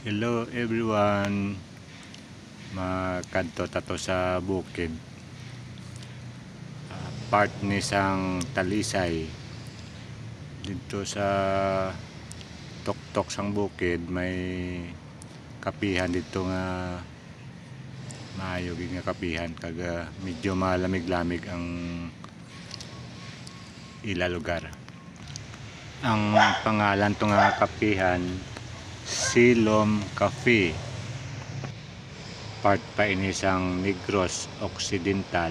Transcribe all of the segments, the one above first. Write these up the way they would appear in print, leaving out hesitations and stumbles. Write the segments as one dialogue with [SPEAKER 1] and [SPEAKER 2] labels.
[SPEAKER 1] Hello everyone, makadto tato sa bukid, part ni sang Talisay. Dito sa tuktok sang bukid may kapihan dito nga maayo gid nga kapihan, kaga medyo malamig-lamig ang ila lugar. Ang pangalan to nga kapihan, Silom Cafe, part pa ini sang Negros Occidental.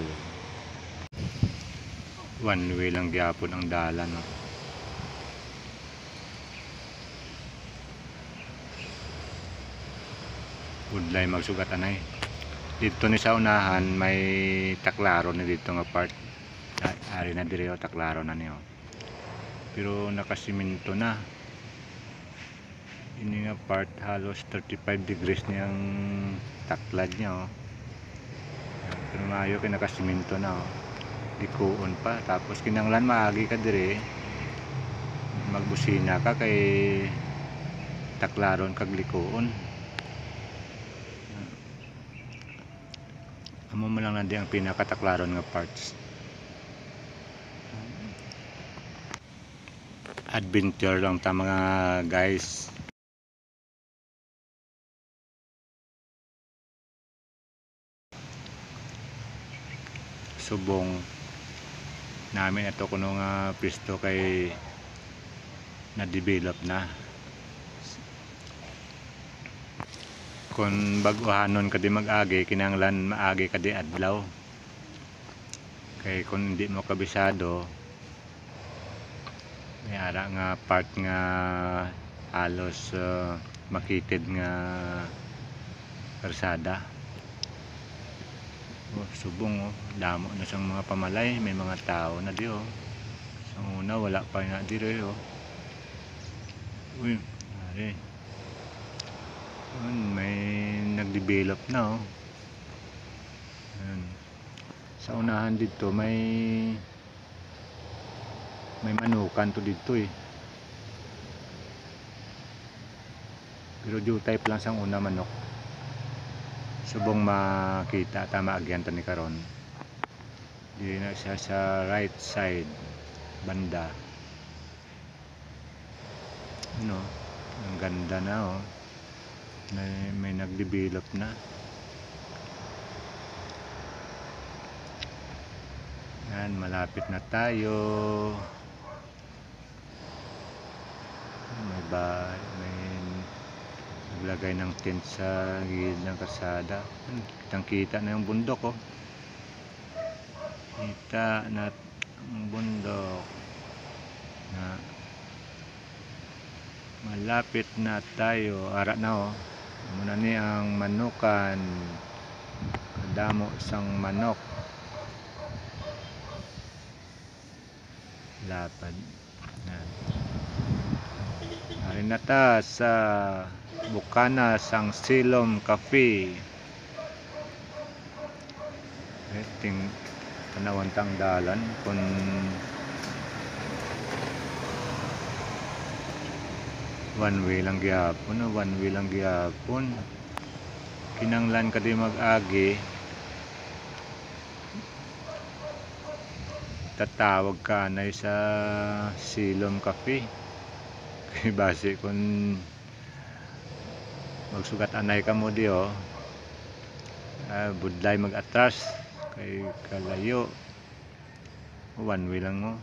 [SPEAKER 1] One way lang gyapon ang dalan, no? Budlay magsugat anay. Dito ni sa unahan may taklaro na dito nga part. Ari na dire taklaro na niyo. Pero nakasiminto na. Ini nga part halos 35 degrees niyang taklad niya, oh. Pero maayo kay nakasiminto na, oh. Dikuon pa, tapos kinanglan maagi ka dire magbusina ka kay taklaron kag likuon. Amo mo lang nandi ang pinakataklaron nga parts. Adventure lang ta mga guys. Subong namin ito kuno nga pisto kay na-develop na. Kung baguhanon ka di mag-agi, kinanglan maagi ka di adlaw. Kay kung hindi mo kabisado, may ara nga part nga halos makitid nga karsada. Subong, oh, damo na sang mga pamalay, may mga tao na di, oh. Sa una wala pa nga di rin, oh. Uy, ari. May nag-develop na, oh. Ayan. Sa unahan dito may manukan to dito, eh. Pero due type lang sang una manok. Subong makita tama agyan to ni karon. Di na siya sa right side banda. Ano, ang ganda na, oh. May nag-develop na. Yan, malapit na tayo. May naglagay ng tent sa gilid ng kalsada. Kitang kita na yung bundok, oh. Kita na ang bundok na malapit na tayo. Ara na, oh. Muna ni ang manukan, kadamo isang manok, lapad na. Ari na ta sa bukana sang Silom Cafe. Ting tanawan tang dalan kun one way lang gyapon, one way lang gyapon. Kinanglan ka di mag-agi, tatawag ka anay sa Silom Cafe. Kay base kun magsugat anay ka mo di, oh. Budlay mag-atras kay kalayo, one way lang, oh.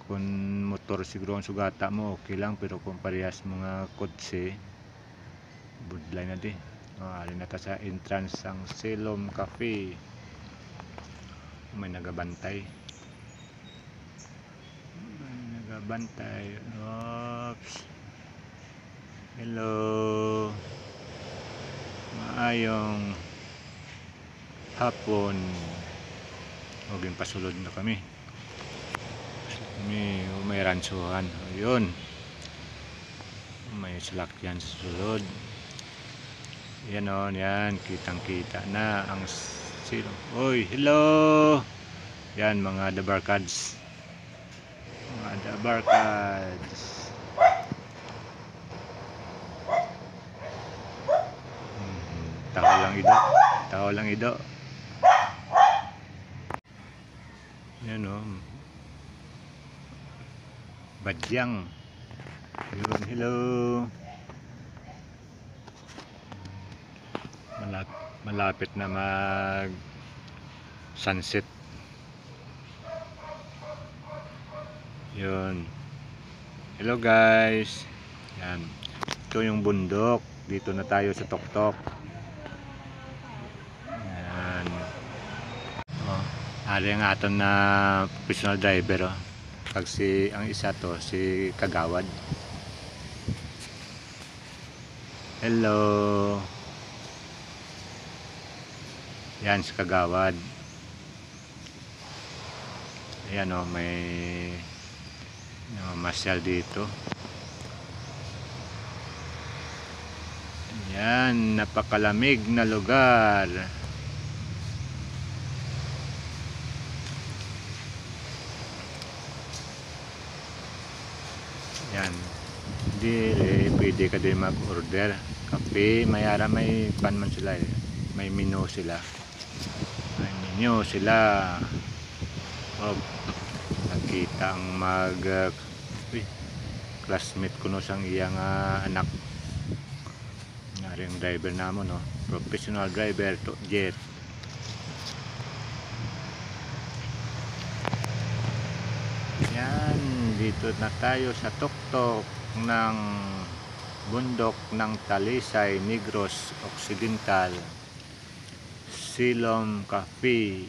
[SPEAKER 1] Kung motor siguro ang sugata mo okay lang, pero kung parehas mga kotse budlay na di, oh. Ari na ta sa entrance ang Silom Cafe. May nagabantay. Bantay. Oops. Hello. Maayong hapon. Huwag pasulod na kami. May ransuhan. Ayun. May salakyan sa sulod. Yan, o. Yan. Kitang kita na ang silo. Uy. Hello. Yan mga dabarkads. mga dabarkads. Taho lang ido. Taho lang ido. Yan o. Badyang. Yun, hello. Malapit na mag sunset. Yun. Hello guys. Yan. Ito yung bundok. Dito na tayo sa Tuktok. Yan. Oh, ari ang aton na professional driver oh. Pag ang isa to si Kagawad. Hello. Yan si Kagawad. Ayan o, may masyal dito. Ayan, napakalamig na lugar. Yan. Pwede ka din mag-order. Kape, mayara may pan man sila eh. May menu sila. Oh, nakita ang classmate ko no sang iyang anak. Ang driver namon no, professional driver to jet. Yan, dito na tayo sa tuktok ng bundok ng Talisay, Negros Occidental, Silom Cafe.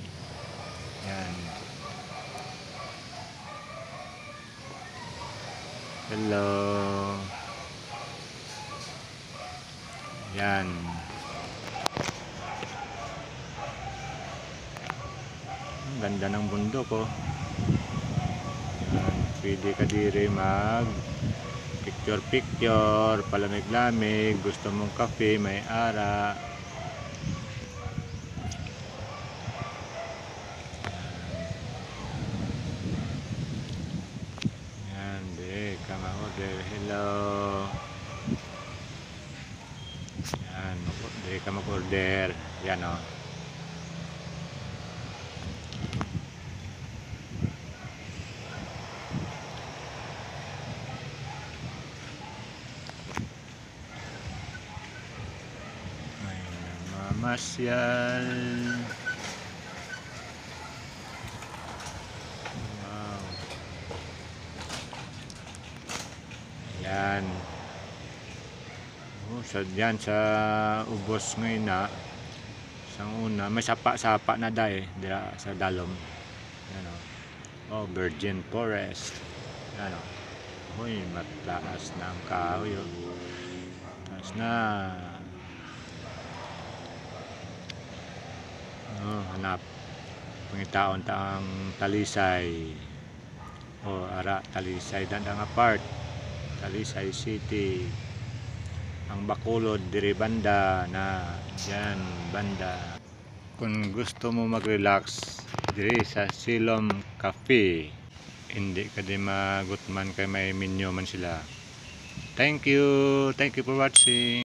[SPEAKER 1] Yan. Hello. Yan. Ang ganda ng bundok oh. Yan. Pwede ka dire mag picture, palamig-lamig, gusto mong kape, may ara. Yan, di ka ma-order. Hello. Yan, di ka mag-order. Yan o. May namamasyal. Wow. Yan. Yan sa ubos ngayon na sang una may sapa-sapa na dai dira sa dalom. Yan oh, virgin forest. Yan oh. Hoy, mataas na ang kahoy oh. Taas na. Oh, hanap pangitaon ta ang Talisay. Oh, ara Talisay dandang apart. Talisay City. Ang Bacolod dire banda na diyan banda. Kung gusto mo mag-relax dire sa Silom Cafe, hindi ka din magutman kay may menu man sila. Thank you for watching.